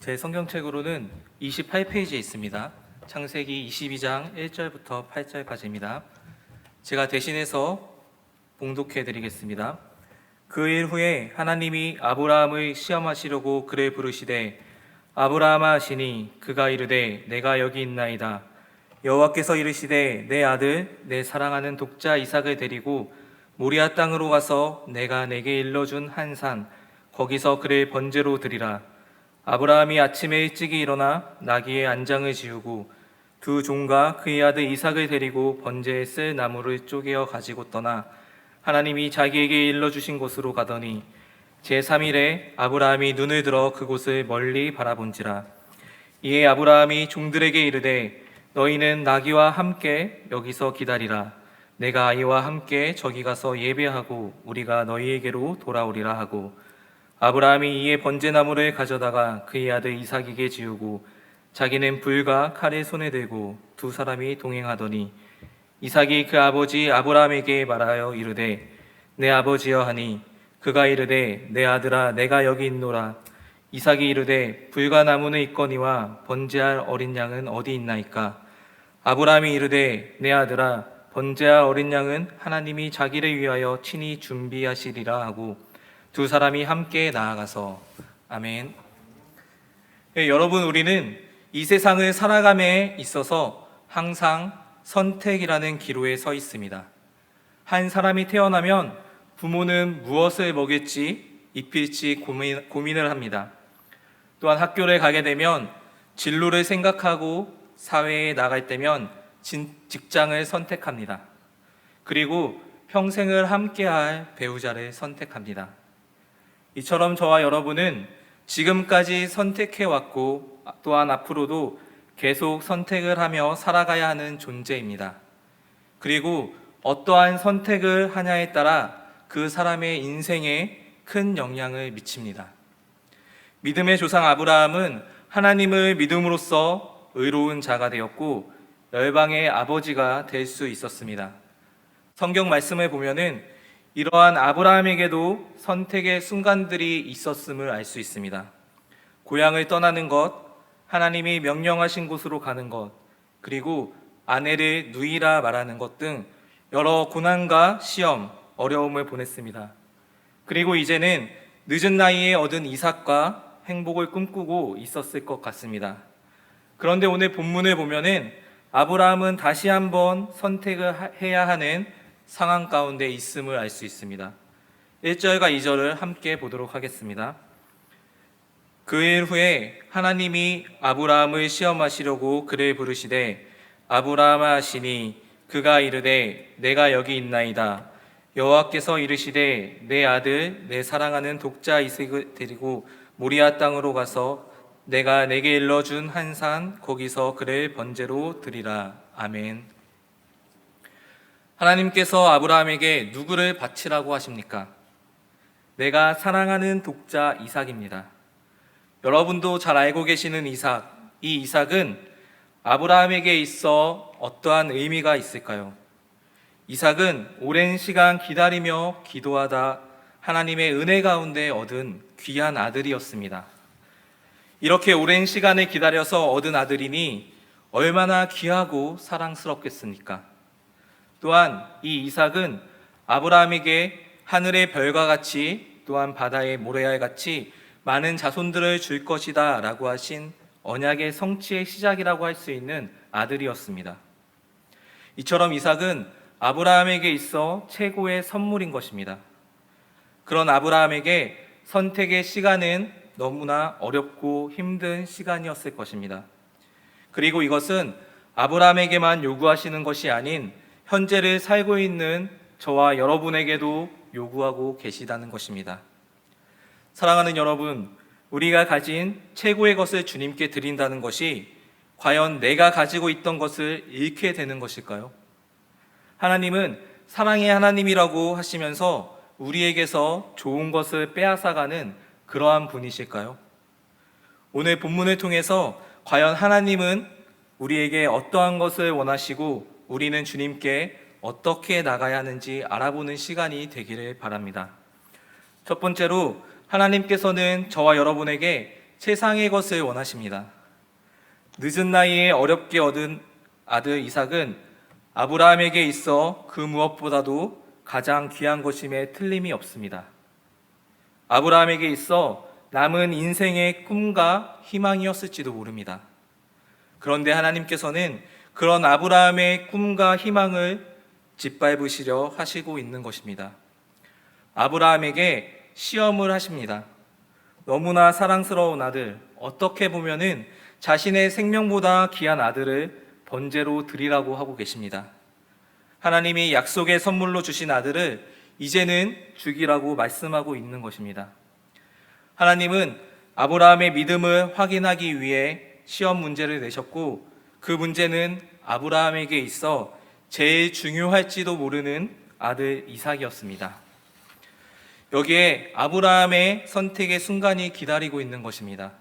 제 성경책으로는 28페이지에 있습니다. 창세기 22장 1절부터 8절까지입니다. 제가 대신해서 봉독해 드리겠습니다. 그 일 후에 하나님이 아브라함을 시험하시려고 그를 부르시되 아브라함아 하시니 그가 이르되 내가 여기 있나이다. 여호와께서 이르시되 내 아들 내 사랑하는 독자 이삭을 데리고 모리아 땅으로 가서 내가 내게 일러준 한 산 거기서 그를 번제로 드리라. 아브라함이 아침에 일찍이 일어나 나귀의 안장을 지우고 두 종과 그의 아들 이삭을 데리고 번제에 쓸 나무를 쪼개어 가지고 떠나 하나님이 자기에게 일러주신 곳으로 가더니 제3일에 아브라함이 눈을 들어 그곳을 멀리 바라본지라. 이에 아브라함이 종들에게 이르되 너희는 나귀와 함께 여기서 기다리라. 내가 아이와 함께 저기 가서 예배하고 우리가 너희에게로 돌아오리라 하고 아브라함이 이에 번제나무를 가져다가 그의 아들 이삭에게 지우고 자기는 불과 칼을 손에 들고 두 사람이 동행하더니 이삭이 그 아버지 아브라함에게 말하여 이르되 내 아버지여 하니 그가 이르되 내 아들아 내가 여기 있노라. 이삭이 이르되 불과 나무는 있거니와 번제할 어린 양은 어디 있나이까. 아브라함이 이르되 내 아들아 번제할 어린 양은 하나님이 자기를 위하여 친히 준비하시리라 하고 두 사람이 함께 나아가서 아멘. 여러분, 우리는 이 세상을 살아감에 있어서 항상 선택이라는 기로에 서 있습니다. 한 사람이 태어나면 부모는 무엇을 먹일지 입힐지 고민을 합니다. 또한 학교를 가게 되면 진로를 생각하고 사회에 나갈 때면 직장을 선택합니다. 그리고 평생을 함께할 배우자를 선택합니다. 이처럼 저와 여러분은 지금까지 선택해왔고 또한 앞으로도 계속 선택을 하며 살아가야 하는 존재입니다. 그리고 어떠한 선택을 하냐에 따라 그 사람의 인생에 큰 영향을 미칩니다. 믿음의 조상 아브라함은 하나님을 믿음으로써 의로운 자가 되었고 열방의 아버지가 될 수 있었습니다. 성경 말씀을 보면은 이러한 아브라함에게도 선택의 순간들이 있었음을 알 수 있습니다. 고향을 떠나는 것, 하나님이 명령하신 곳으로 가는 것, 그리고 아내를 누이라 말하는 것 등 여러 고난과 시험, 어려움을 보냈습니다. 그리고 이제는 늦은 나이에 얻은 이삭과 행복을 꿈꾸고 있었을 것 같습니다. 그런데 오늘 본문을 보면은 아브라함은 다시 한번 선택을 해야 하는 상황 가운데 있음을 알 수 있습니다. 1절과 2절을 함께 보도록 하겠습니다. 그 일 후에 하나님이 아브라함을 시험하시려고 그를 부르시되 아브라함아 하시니 그가 이르되 내가 여기 있나이다. 여호와께서 이르시되 내 아들 내 사랑하는 독자 이삭을 데리고 모리아 땅으로 가서 내가 내게 일러준 한 산 거기서 그를 번제로 드리라. 아멘. 하나님께서 아브라함에게 누구를 바치라고 하십니까? 내가 사랑하는 독자 이삭입니다. 여러분도 잘 알고 계시는 이삭, 이 이삭은 아브라함에게 있어 어떠한 의미가 있을까요? 이삭은 오랜 시간 기다리며 기도하다 하나님의 은혜 가운데 얻은 귀한 아들이었습니다. 이렇게 오랜 시간을 기다려서 얻은 아들이니 얼마나 귀하고 사랑스럽겠습니까? 또한 이 이삭은 아브라함에게 하늘의 별과 같이 또한 바다의 모래알 같이 많은 자손들을 줄 것이다 라고 하신 언약의 성취의 시작이라고 할 수 있는 아들이었습니다. 이처럼 이삭은 아브라함에게 있어 최고의 선물인 것입니다. 그런 아브라함에게 선택의 시간은 너무나 어렵고 힘든 시간이었을 것입니다. 그리고 이것은 아브라함에게만 요구하시는 것이 아닌 현재를 살고 있는 저와 여러분에게도 요구하고 계시다는 것입니다. 사랑하는 여러분, 우리가 가진 최고의 것을 주님께 드린다는 것이 과연 내가 가지고 있던 것을 잃게 되는 것일까요? 하나님은 사랑의 하나님이라고 하시면서 우리에게서 좋은 것을 빼앗아가는 그러한 분이실까요? 오늘 본문을 통해서 과연 하나님은 우리에게 어떠한 것을 원하시고 우리는 주님께 어떻게 나가야 하는지 알아보는 시간이 되기를 바랍니다. 첫 번째로 하나님께서는 저와 여러분에게 세상의 것을 원하십니다. 늦은 나이에 어렵게 얻은 아들 이삭은 아브라함에게 있어 그 무엇보다도 가장 귀한 것임에 틀림이 없습니다. 아브라함에게 있어 남은 인생의 꿈과 희망이었을지도 모릅니다. 그런데 하나님께서는 그런 아브라함의 꿈과 희망을 짓밟으시려 하시고 있는 것입니다. 아브라함에게 시험을 하십니다. 너무나 사랑스러운 아들, 어떻게 보면은 자신의 생명보다 귀한 아들을 번제로 드리라고 하고 계십니다. 하나님이 약속의 선물로 주신 아들을 이제는 죽이라고 말씀하고 있는 것입니다. 하나님은 아브라함의 믿음을 확인하기 위해 시험 문제를 내셨고, 그 문제는 아브라함에게 있어 제일 중요할지도 모르는 아들 이삭이었습니다. 여기에 아브라함의 선택의 순간이 기다리고 있는 것입니다.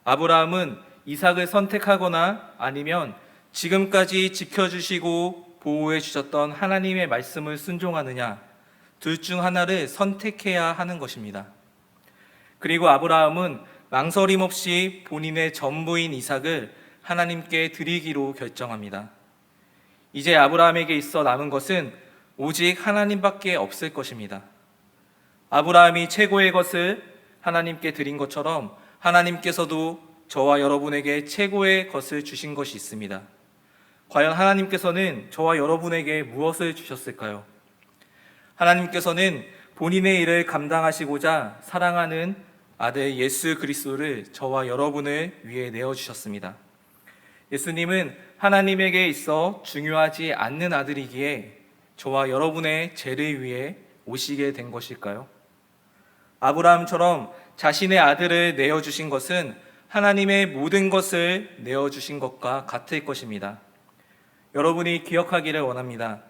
아브라함은 이삭을 선택하거나 아니면 지금까지 지켜주시고 보호해 주셨던 하나님의 말씀을 순종하느냐, 둘 중 하나를 선택해야 하는 것입니다. 그리고 아브라함은 망설임 없이 본인의 전부인 이삭을 하나님께 드리기로 결정합니다. 이제 아브라함에게 있어 남은 것은 오직 하나님밖에 없을 것입니다. 아브라함이 최고의 것을 하나님께 드린 것처럼 하나님께서도 저와 여러분에게 최고의 것을 주신 것이 있습니다. 과연 하나님께서는 저와 여러분에게 무엇을 주셨을까요? 하나님께서는 본인의 일을 감당하시고자 사랑하는 아들 예수 그리스도를 저와 여러분을 위해 내어주셨습니다. 예수님은 하나님에게 있어 중요하지 않는 아들이기에 저와 여러분의 죄를 위해 오시게 된 것일까요? 아브라함처럼 자신의 아들을 내어주신 것은 하나님의 모든 것을 내어주신 것과 같을 것입니다. 여러분이 기억하기를 원합니다.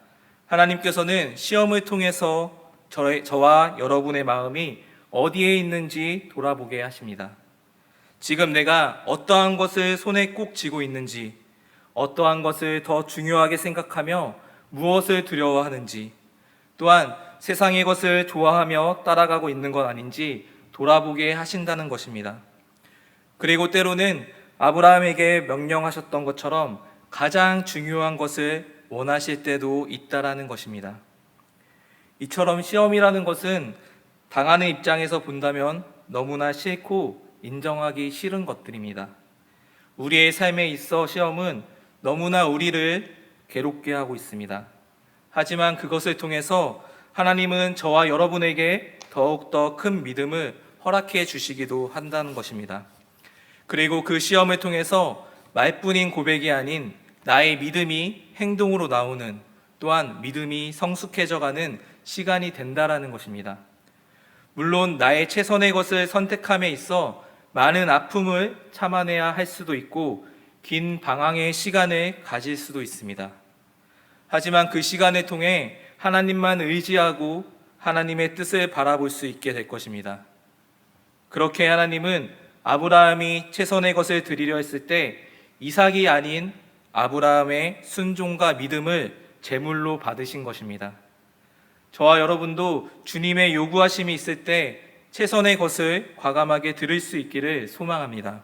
하나님께서는 시험을 통해서 저와 여러분의 마음이 어디에 있는지 돌아보게 하십니다. 지금 내가 어떠한 것을 손에 꼭 쥐고 있는지, 어떠한 것을 더 중요하게 생각하며 무엇을 두려워하는지, 또한 세상의 것을 좋아하며 따라가고 있는 것 아닌지 돌아보게 하신다는 것입니다. 그리고 때로는 아브라함에게 명령하셨던 것처럼 가장 중요한 것을 원하실 때도 있다라는 것입니다. 이처럼 시험이라는 것은 당하는 입장에서 본다면 너무나 싫고 인정하기 싫은 것들입니다. 우리의 삶에 있어 시험은 너무나 우리를 괴롭게 하고 있습니다. 하지만 그것을 통해서 하나님은 저와 여러분에게 더욱더 큰 믿음을 허락해 주시기도 한다는 것입니다. 그리고 그 시험을 통해서 말뿐인 고백이 아닌 나의 믿음이 행동으로 나오는, 또한 믿음이 성숙해져가는 시간이 된다라는 것입니다. 물론 나의 최선의 것을 선택함에 있어 많은 아픔을 참아내야 할 수도 있고 긴 방황의 시간을 가질 수도 있습니다. 하지만 그 시간을 통해 하나님만 의지하고 하나님의 뜻을 바라볼 수 있게 될 것입니다. 그렇게 하나님은 아브라함이 최선의 것을 드리려 했을 때 이삭이 아닌 아브라함의 순종과 믿음을 제물로 받으신 것입니다. 저와 여러분도 주님의 요구하심이 있을 때 최선의 것을 과감하게 들을 수 있기를 소망합니다.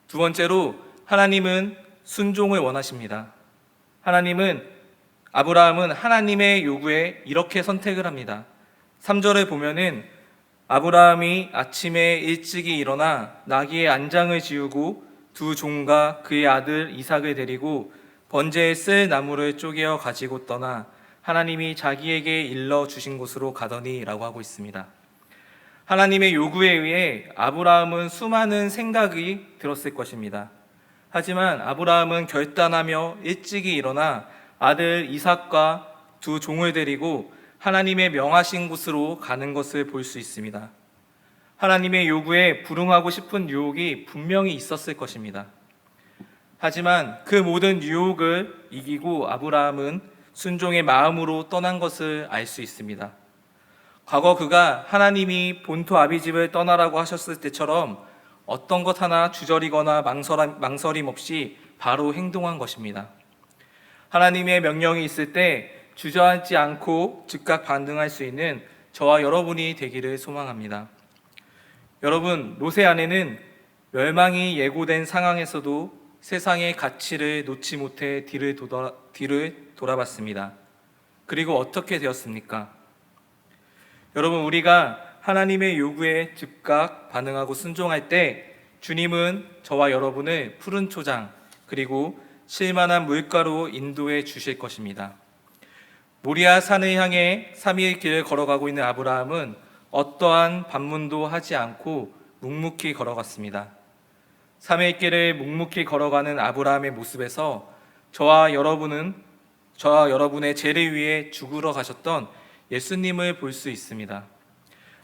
두 번째로, 하나님은 순종을 원하십니다. 아브라함은 하나님의 요구에 이렇게 선택을 합니다. 3절을 보면은 아브라함이 아침에 일찍이 일어나 나귀의 안장을 지우고 두 종과 그의 아들 이삭을 데리고 번제에 쓸 나무를 쪼개어 가지고 떠나 하나님이 자기에게 일러 주신 곳으로 가더니 라고 하고 있습니다. 하나님의 요구에 의해 아브라함은 수많은 생각이 들었을 것입니다. 하지만 아브라함은 결단하며 일찍이 일어나 아들 이삭과 두 종을 데리고 하나님의 명하신 곳으로 가는 것을 볼 수 있습니다. 하나님의 요구에 불응하고 싶은 유혹이 분명히 있었을 것입니다. 하지만 그 모든 유혹을 이기고 아브라함은 순종의 마음으로 떠난 것을 알 수 있습니다. 과거 그가 하나님이 본토 아비집을 떠나라고 하셨을 때처럼 어떤 것 하나 주저리거나 망설임 없이 바로 행동한 것입니다. 하나님의 명령이 있을 때 주저앉지 않고 즉각 반응할 수 있는 저와 여러분이 되기를 소망합니다. 여러분, 롯의 아내는 멸망이 예고된 상황에서도 세상의 가치를 놓지 못해 뒤를 돌아봤습니다. 그리고 어떻게 되었습니까? 여러분, 우리가 하나님의 요구에 즉각 반응하고 순종할 때 주님은 저와 여러분을 푸른 초장 그리고 쉴만한 물가로 인도해 주실 것입니다. 모리아 산을 향해 3일 길을 걸어가고 있는 아브라함은 어떠한 반문도 하지 않고 묵묵히 걸어갔습니다. 3일 길을 묵묵히 걸어가는 아브라함의 모습에서 저와 여러분의 죄를 위해 죽으러 가셨던 예수님을 볼 수 있습니다.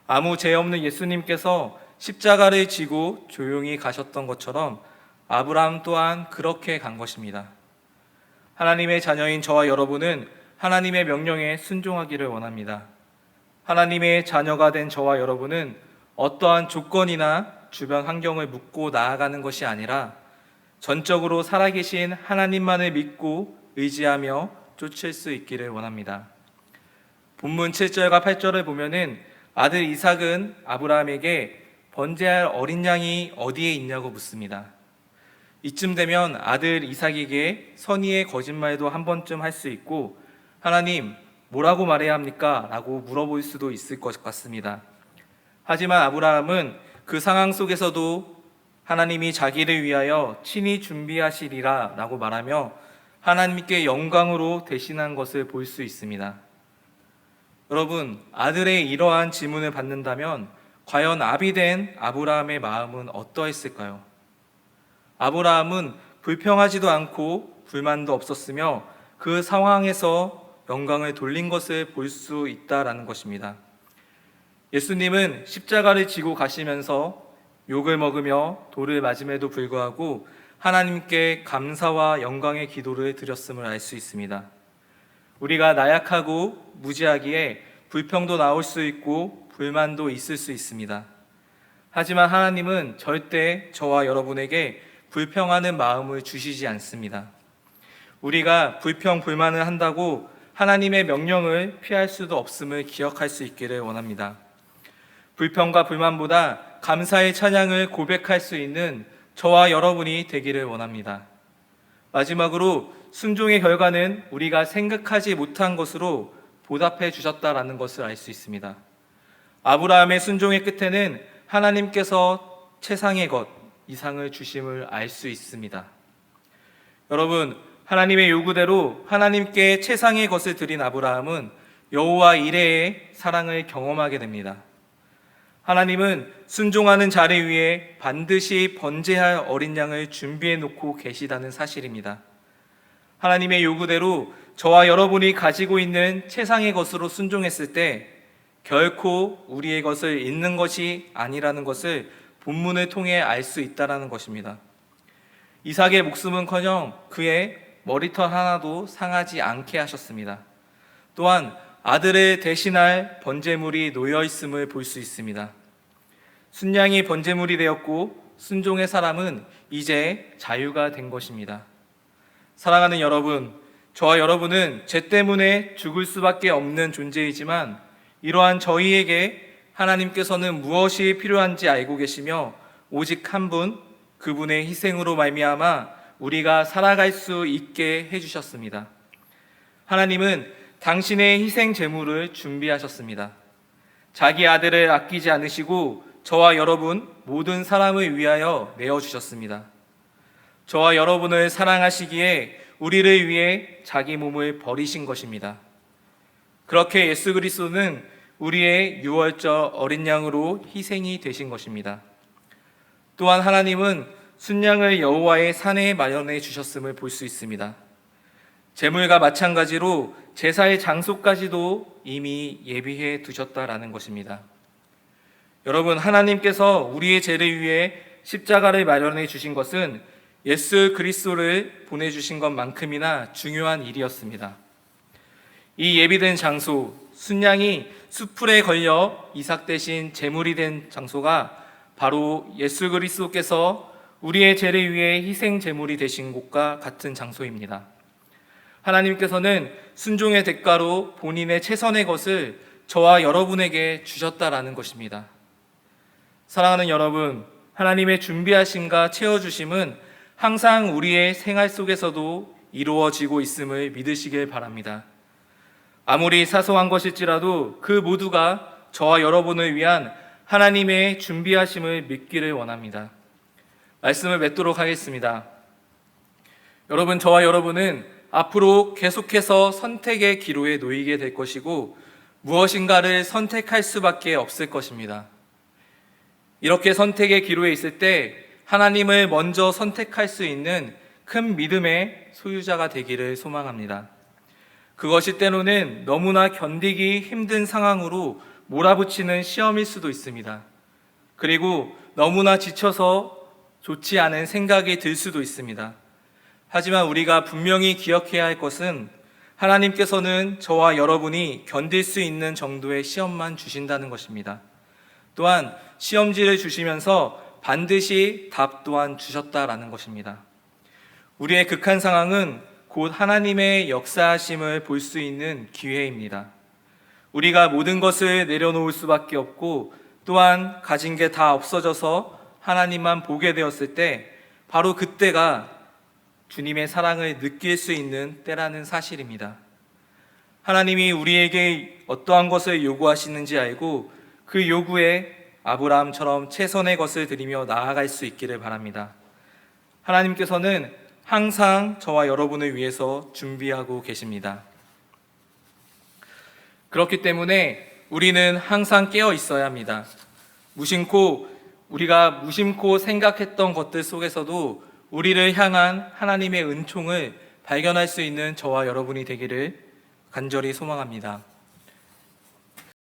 아무 죄 없는 예수님께서 십자가를 지고 조용히 가셨던 것처럼 아브라함 또한 그렇게 간 것입니다. 하나님의 자녀인 저와 여러분은 하나님의 명령에 순종하기를 원합니다. 하나님의 자녀가 된 저와 여러분은 어떠한 조건이나 주변 환경을 묻고 나아가는 것이 아니라 전적으로 살아계신 하나님만을 믿고 의지하며 쫓을 수 있기를 원합니다. 본문 7절과 8절을 보면은 아들 이삭은 아브라함에게 번제할 어린 양이 어디에 있냐고 묻습니다. 이쯤 되면 아들 이삭에게 선의의 거짓말도 한 번쯤 할 수 있고 하나님 뭐라고 말해야 합니까? 라고 물어볼 수도 있을 것 같습니다. 하지만 아브라함은 그 상황 속에서도 하나님이 자기를 위하여 친히 준비하시리라 라고 말하며 하나님께 영광으로 대신한 것을 볼 수 있습니다. 여러분, 아들의 이러한 질문을 받는다면 과연 아비된 아브라함의 마음은 어떠했을까요? 아브라함은 불평하지도 않고 불만도 없었으며 그 상황에서 영광을 돌린 것을 볼 수 있다라는 것입니다. 예수님은 십자가를 지고 가시면서 욕을 먹으며 돌을 맞음에도 불구하고 하나님께 감사와 영광의 기도를 드렸음을 알 수 있습니다. 우리가 나약하고 무지하기에 불평도 나올 수 있고 불만도 있을 수 있습니다. 하지만 하나님은 절대 저와 여러분에게 불평하는 마음을 주시지 않습니다. 우리가 불평, 불만을 한다고 하나님의 명령을 피할 수도 없음을 기억할 수 있기를 원합니다. 불평과 불만보다 감사의 찬양을 고백할 수 있는 저와 여러분이 되기를 원합니다. 마지막으로 순종의 결과는 우리가 생각하지 못한 것으로 보답해 주셨다라는 것을 알 수 있습니다. 아브라함의 순종의 끝에는 하나님께서 최상의 것, 이상을 주심을 알 수 있습니다. 여러분, 하나님의 요구대로 하나님께 최상의 것을 드린 아브라함은 여호와 이레의 사랑을 경험하게 됩니다. 하나님은 순종하는 자를 위해 반드시 번제할 어린 양을 준비해 놓고 계시다는 사실입니다. 하나님의 요구대로 저와 여러분이 가지고 있는 최상의 것으로 순종했을 때 결코 우리의 것을 잃는 것이 아니라는 것을 본문을 통해 알 수 있다는 것입니다. 이삭의 목숨은커녕 그의 머리털 하나도 상하지 않게 하셨습니다. 또한 아들을 대신할 번제물이 놓여 있음을 볼 수 있습니다. 순양이 번제물이 되었고 순종의 사람은 이제 자유가 된 것입니다. 사랑하는 여러분, 저와 여러분은 죄 때문에 죽을 수밖에 없는 존재이지만 이러한 저희에게 하나님께서는 무엇이 필요한지 알고 계시며 오직 한 분, 그분의 희생으로 말미암아 우리가 살아갈 수 있게 해주셨습니다. 하나님은 당신의 희생 제물을 준비하셨습니다. 자기 아들을 아끼지 않으시고 저와 여러분 모든 사람을 위하여 내어주셨습니다. 저와 여러분을 사랑하시기에 우리를 위해 자기 몸을 버리신 것입니다. 그렇게 예수 그리스도는 우리의 유월절 어린 양으로 희생이 되신 것입니다. 또한 하나님은 순양을 여호와의 산에 마련해 주셨음을 볼 수 있습니다. 제물과 마찬가지로 제사의 장소까지도 이미 예비해 두셨다라는 것입니다. 여러분, 하나님께서 우리의 죄를 위해 십자가를 마련해 주신 것은 예수 그리스도를 보내주신 것만큼이나 중요한 일이었습니다. 이 예비된 장소, 순양이 숫풀에 걸려 이삭 대신 제물이 된 장소가 바로 예수 그리스도께서 우리의 죄를 위해 희생 제물이 되신 곳과 같은 장소입니다. 하나님께서는 순종의 대가로 본인의 최선의 것을 저와 여러분에게 주셨다라는 것입니다. 사랑하는 여러분, 하나님의 준비하심과 채워주심은 항상 우리의 생활 속에서도 이루어지고 있음을 믿으시길 바랍니다. 아무리 사소한 것일지라도 그 모두가 저와 여러분을 위한 하나님의 준비하심을 믿기를 원합니다. 말씀을 맺도록 하겠습니다. 여러분, 저와 여러분은 앞으로 계속해서 선택의 기로에 놓이게 될 것이고 무엇인가를 선택할 수밖에 없을 것입니다. 이렇게 선택의 기로에 있을 때 하나님을 먼저 선택할 수 있는 큰 믿음의 소유자가 되기를 소망합니다. 그것이 때로는 너무나 견디기 힘든 상황으로 몰아붙이는 시험일 수도 있습니다. 그리고 너무나 지쳐서 좋지 않은 생각이 들 수도 있습니다. 하지만 우리가 분명히 기억해야 할 것은 하나님께서는 저와 여러분이 견딜 수 있는 정도의 시험만 주신다는 것입니다. 또한 시험지를 주시면서 반드시 답 또한 주셨다라는 것입니다. 우리의 극한 상황은 곧 하나님의 역사하심을 볼 수 있는 기회입니다. 우리가 모든 것을 내려놓을 수밖에 없고 또한 가진 게 다 없어져서 하나님만 보게 되었을 때 바로 그때가 주님의 사랑을 느낄 수 있는 때라는 사실입니다. 하나님이 우리에게 어떠한 것을 요구하시는지 알고 그 요구에 아브라함처럼 최선의 것을 드리며 나아갈 수 있기를 바랍니다. 하나님께서는 항상 저와 여러분을 위해서 준비하고 계십니다. 그렇기 때문에 우리는 항상 깨어 있어야 합니다. 우리가 무심코 생각했던 것들 속에서도 우리를 향한 하나님의 은총을 발견할 수 있는 저와 여러분이 되기를 간절히 소망합니다.